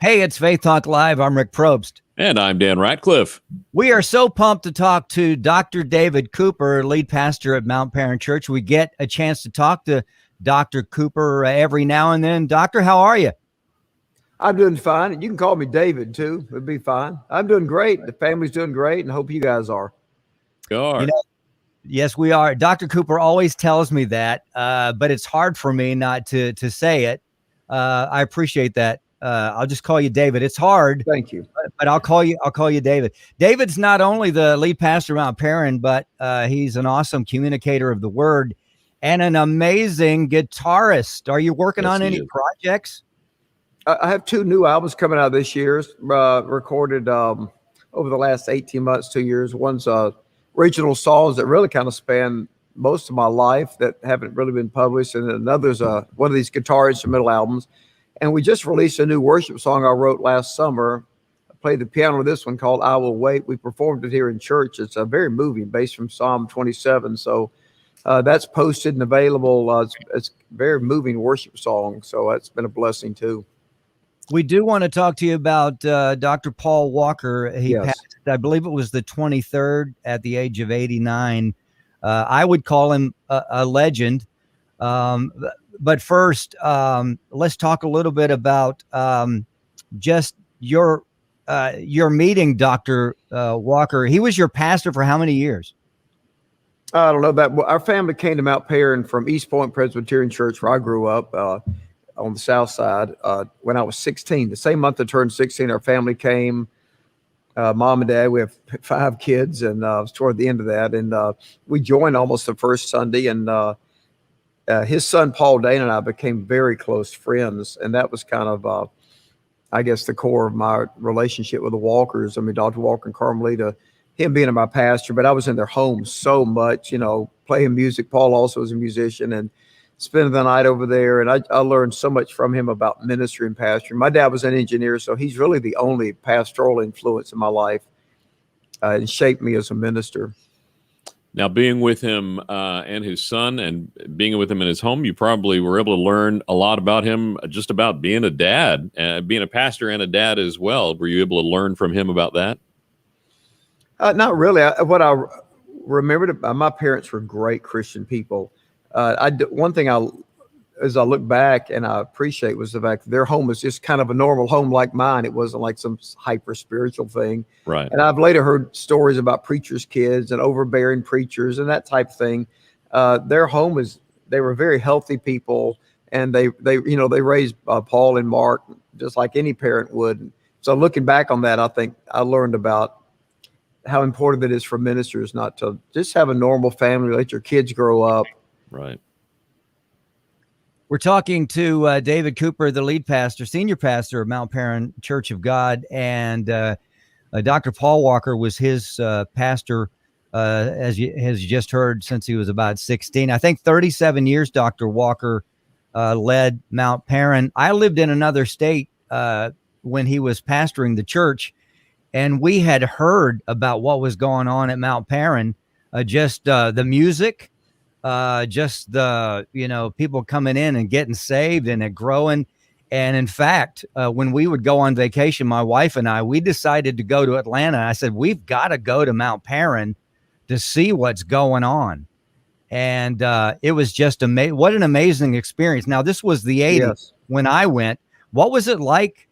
Hey, it's Faith Talk Live. I'm Rick Probst. And I'm Dan Ratcliffe. We are so pumped to talk to Dr. David Cooper, lead pastor at Mount Paran Church. We get a chance to talk to Dr. Cooper every now and then. Doctor, how are you? I'm doing fine. You can call me David, too. It'd be fine. I'm doing great. The family's doing great, and hope you guys are. Yes, we are. Dr. Cooper always tells me that, but it's hard for me not to say it. I appreciate that. I'll just call you David. It's hard. Thank you. But I'll call you David. David's not only the lead pastor of Mount Paran, but he's an awesome communicator of the word and an amazing guitarist. Are you working on any projects? I have 2 new albums coming out this year, recorded over the last 18 months, 2 years. One's regional songs that really kind of span most of my life that haven't really been published. And another's one of these guitar instrumental albums. And we just released a new worship song I wrote last summer. I played the piano with this one called I Will Wait. We performed it here in church. It's very moving, based from Psalm 27. So that's posted and available. It's a very moving worship song. So that's been a blessing too. We do want to talk to you about Dr. Paul Walker. He passed, I believe it was the 23rd at the age of 89. I would call him a legend. But first, let's talk a little bit about just your meeting Dr. Walker. He was your pastor for how many years? I don't know that. Our family came to Mount Paran from East Point Presbyterian Church, where I grew up on the south side when I was 16. The same month I turned 16, our family came. Mom and Dad, we have 5 kids, and it was toward the end of that. And we joined almost the first Sunday, and his son, Paul Dane, and I became very close friends. And that was kind of, I guess, the core of my relationship with the Walkers. I mean, Dr. Walker and Carmelita, him being my pastor, but I was in their home so much, playing music. Paul also was a musician, and spending the night over there. And I learned so much from him about ministry and pastoring. My dad was an engineer, so he's really the only pastoral influence in my life and shaped me as a minister. Now, being with him and his son and being with him in his home, you probably were able to learn a lot about him, just about being a dad, being a pastor and a dad as well. Were you able to learn from him about that? Not really. What I remembered, my parents were great Christian people. One thing as I look back and I appreciate was the fact that their home was just kind of a normal home like mine. It wasn't like some hyper spiritual thing. Right. And I've later heard stories about preachers' kids and overbearing preachers and that type of thing. Their home they were very healthy people, and they raised Paul and Mark just like any parent would. So looking back on that, I think I learned about how important it is for ministers not to just have a normal family, let your kids grow up. Right. We're talking to David Cooper, the lead pastor, senior pastor of Mount Paran Church of God, and Dr. Paul Walker was his pastor, as you just heard, since he was about 16. I think 37 years Dr. Walker led Mount Paran. I lived in another state when he was pastoring the church, and we had heard about what was going on at Mount Paran, just the music, just the, people coming in and getting saved and it growing. And in fact, when we would go on vacation, my wife and we decided to go to Atlanta. I said, we've got to go to Mount Paran to see what's going on. And it was just amazing. What an amazing experience. Now, this was the 80s when I went. What was it like?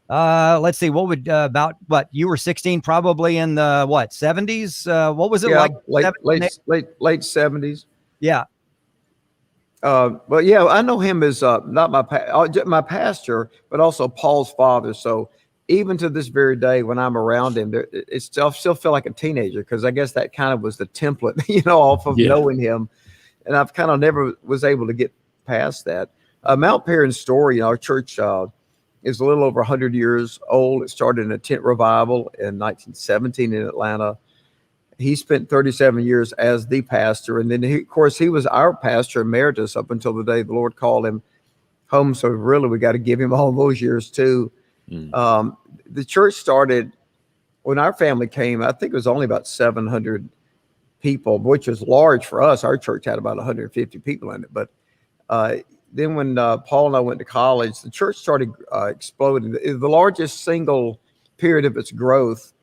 Let's see, you were 16, probably in the 70s? What was it like? Late 70s. Yeah. But yeah, I know him as not my pastor, but also Paul's father. So even to this very day, when I'm around him, I still feel like a teenager, because I guess that kind of was the template, off of knowing him. And I've kind of never was able to get past that. Mount Paran's story, our church is a little over 100 years old. It started in a tent revival in 1917 in Atlanta. He spent 37 years as the pastor. And then, of course, he was our pastor emeritus up until the day the Lord called him home. So really, we got to give him all those years too. The church started when our family came. I think it was only about 700 people, which is large for us. Our church had about 150 people in it. But then when Paul and I went to college, the church started exploding. The largest single period of its growth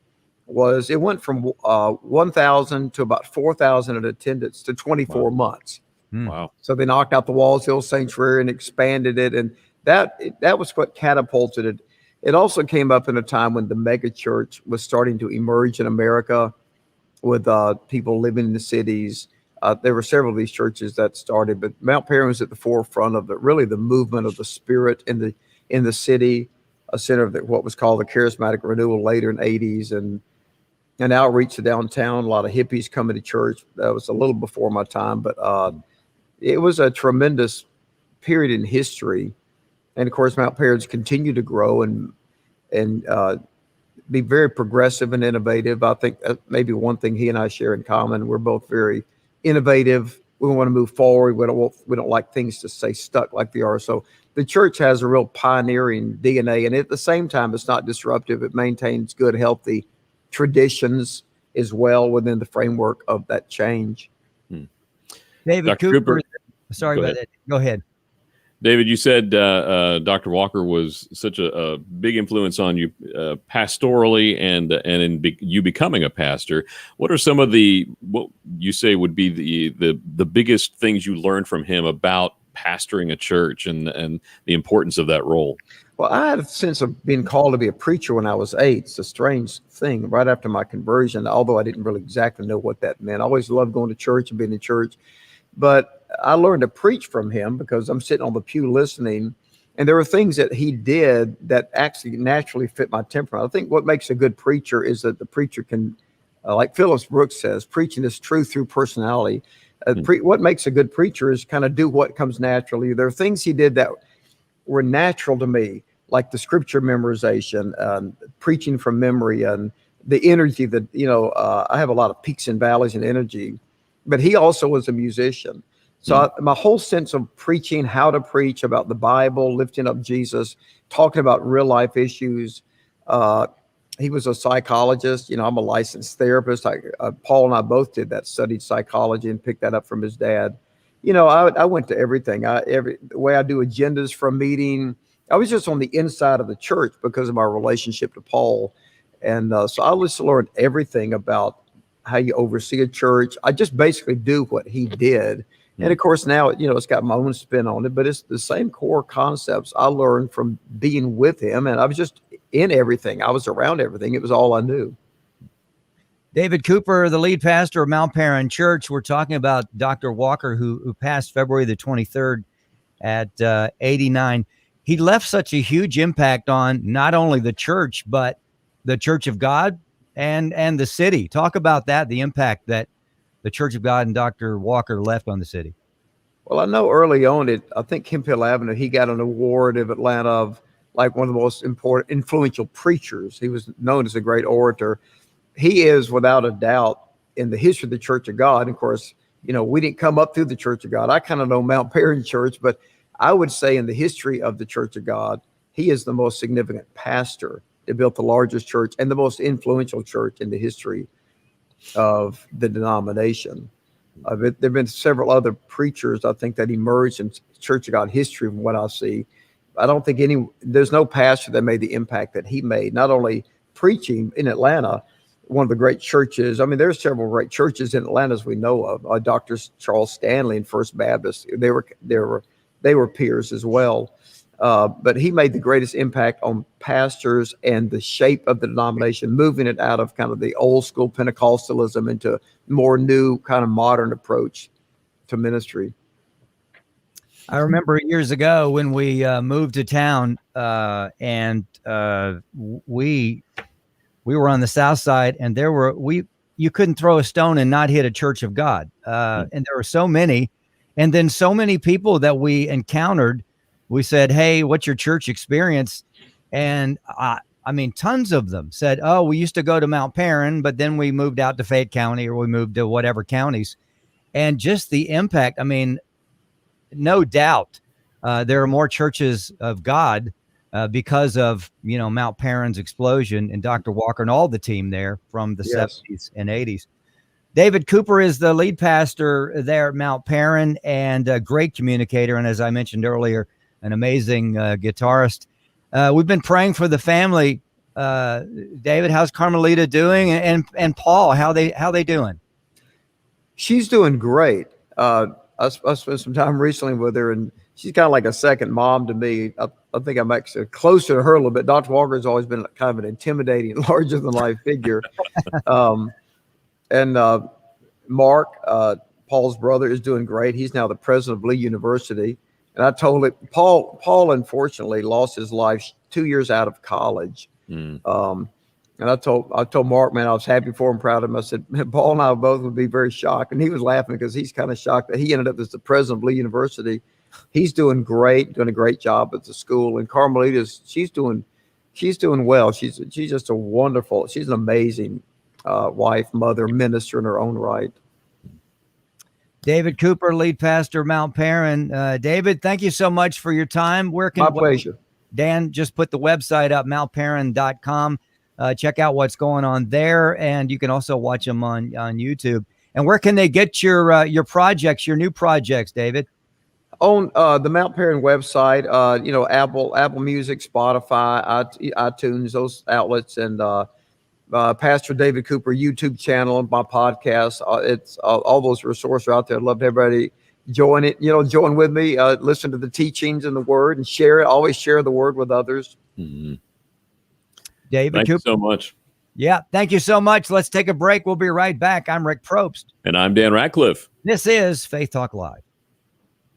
was it went from 1,000 to about 4,000 in attendance to 24 months. Wow. So they knocked out the Walls Hill Sanctuary and expanded it, and that was what catapulted it. It also came up in a time when the mega church was starting to emerge in America, with people living in the cities. There were several of these churches that started, but Mount Perrin was at the forefront of the movement of the Spirit in the city, a center of what was called the Charismatic Renewal later in the 80s, and outreach to downtown. A lot of hippies coming to church. That was a little before my time, but it was a tremendous period in history. And of course, Mount Perrin's continued to grow and be very progressive and innovative. I think maybe one thing he and I share in common, we're both very innovative. We want to move forward. We don't like things to stay stuck like they are. So the church has a real pioneering DNA, and at the same time, it's not disruptive. It maintains good, healthy traditions as well within the framework of that change. David Dr. Cooper. Cooper, Sorry about that. Go ahead. David, you said Dr. Walker was such a big influence on you pastorally and in you becoming a pastor. What are some of what you say would be the biggest things you learned from him about pastoring a church and the importance of that role? Well, I had a sense of being called to be a preacher when I was 8. It's a strange thing. Right after my conversion, although I didn't really exactly know what that meant. I always loved going to church and being in church. But I learned to preach from him because I'm sitting on the pew listening. And there were things that he did that actually naturally fit my temperament. I think what makes a good preacher is that the preacher can, like Phillips Brooks says, preaching is truth through personality. What makes a good preacher is kind of do what comes naturally. There are things he did that were natural to me, like the scripture memorization, preaching from memory, and the energy that, I have a lot of peaks and valleys in energy, but he also was a musician. So my whole sense of preaching, how to preach about the Bible, lifting up Jesus, talking about real life issues. He was a psychologist. I'm a licensed therapist. Paul and I both did that, studied psychology and picked that up from his dad. I went to everything. The way I do agendas for a meeting, I was just on the inside of the church because of my relationship to Paul. And so I just learned everything about how you oversee a church. I just basically do what he did. And of course, now, it's got my own spin on it, but it's the same core concepts I learned from being with him. And I was just in everything. I was around everything. It was all I knew. David Cooper, the lead pastor of Mount Perrin Church. We're talking about Dr. Walker, who passed February the 23rd at 89. He left such a huge impact on not only the church, but the Church of God and the city. Talk about that, the impact that the Church of God and Dr. Walker left on the city. Well, I know early on I think Hemphill Avenue, he got an award of Atlanta of like one of the most important, influential preachers. He was known as a great orator. He is, without a doubt, in the history of the Church of God. And of course, we didn't come up through the Church of God. I kind of know Mount Perrin Church, but I would say in the history of the Church of God, he is the most significant pastor. They built the largest church and the most influential church in the history of the denomination. There have been several other preachers, I think, that emerged in Church of God history from what I see. I don't think there's no pastor that made the impact that he made, not only preaching in Atlanta, one of the great churches. I mean, there's several great churches in Atlanta as we know of. Dr. Charles Stanley and First Baptist, they were peers as well. But he made the greatest impact on pastors and the shape of the denomination, moving it out of kind of the old school Pentecostalism into more new kind of modern approach to ministry. I remember years ago when we moved to town and we were on the south side, and you couldn't throw a stone and not hit a Church of God. And there were so many, and then so many people that we encountered. We said, "Hey, what's your church experience?" And I mean, tons of them said, "Oh, we used to go to Mount Perrin, but then we moved out to Fayette County, or we moved to whatever counties." And just the impact. I mean, no doubt, there are more churches of God because of Mount Perrin's explosion and Dr. Walker and all the team there from the 70s and 80s. David Cooper is the lead pastor there at Mount Perrin and a great communicator. And as I mentioned earlier, an amazing guitarist. We've been praying for the family. David, how's Carmelita doing? And Paul, how they doing? She's doing great. I spent some time recently with her, and she's kind of like a second mom to me. I think I'm actually closer to her a little bit. Dr. Walker has always been kind of an intimidating, larger than life figure. And Mark, Paul's brother, is doing great. He's now the president of Lee University. And I told him, Paul unfortunately lost his life 2 years out of college. And I told Mark, man, I was happy for him, proud of him. I said, Paul and I both would be very shocked. And he was laughing because he's kind of shocked that he ended up as the president of Lee University. He's doing great, doing a great job at the school. And Carmelita's, she's doing well. She's just a wonderful, she's an amazing wife, mother, minister in her own right. David Cooper, lead pastor, Mount Perrin. David, thank you so much for your time. My pleasure. Dan just put the website up, mountperrin.com. Check out what's going on there, and you can also watch them on YouTube. And where can they get your projects, your new projects, David? On the Mount Perrin website, Apple Music, Spotify, iTunes, those outlets, and Pastor David Cooper YouTube channel and my podcast. It's all those resources are out there. I'd love everybody join it. Join with me. Listen to the teachings and the word, and share it. Always share the word with others. Mm-hmm. David Thank Cooper. you so much. Yeah, thank you so much. Let's take a break. We'll be right back. I'm Rick Probst. And I'm Dan Ratcliffe. This is Faith Talk Live.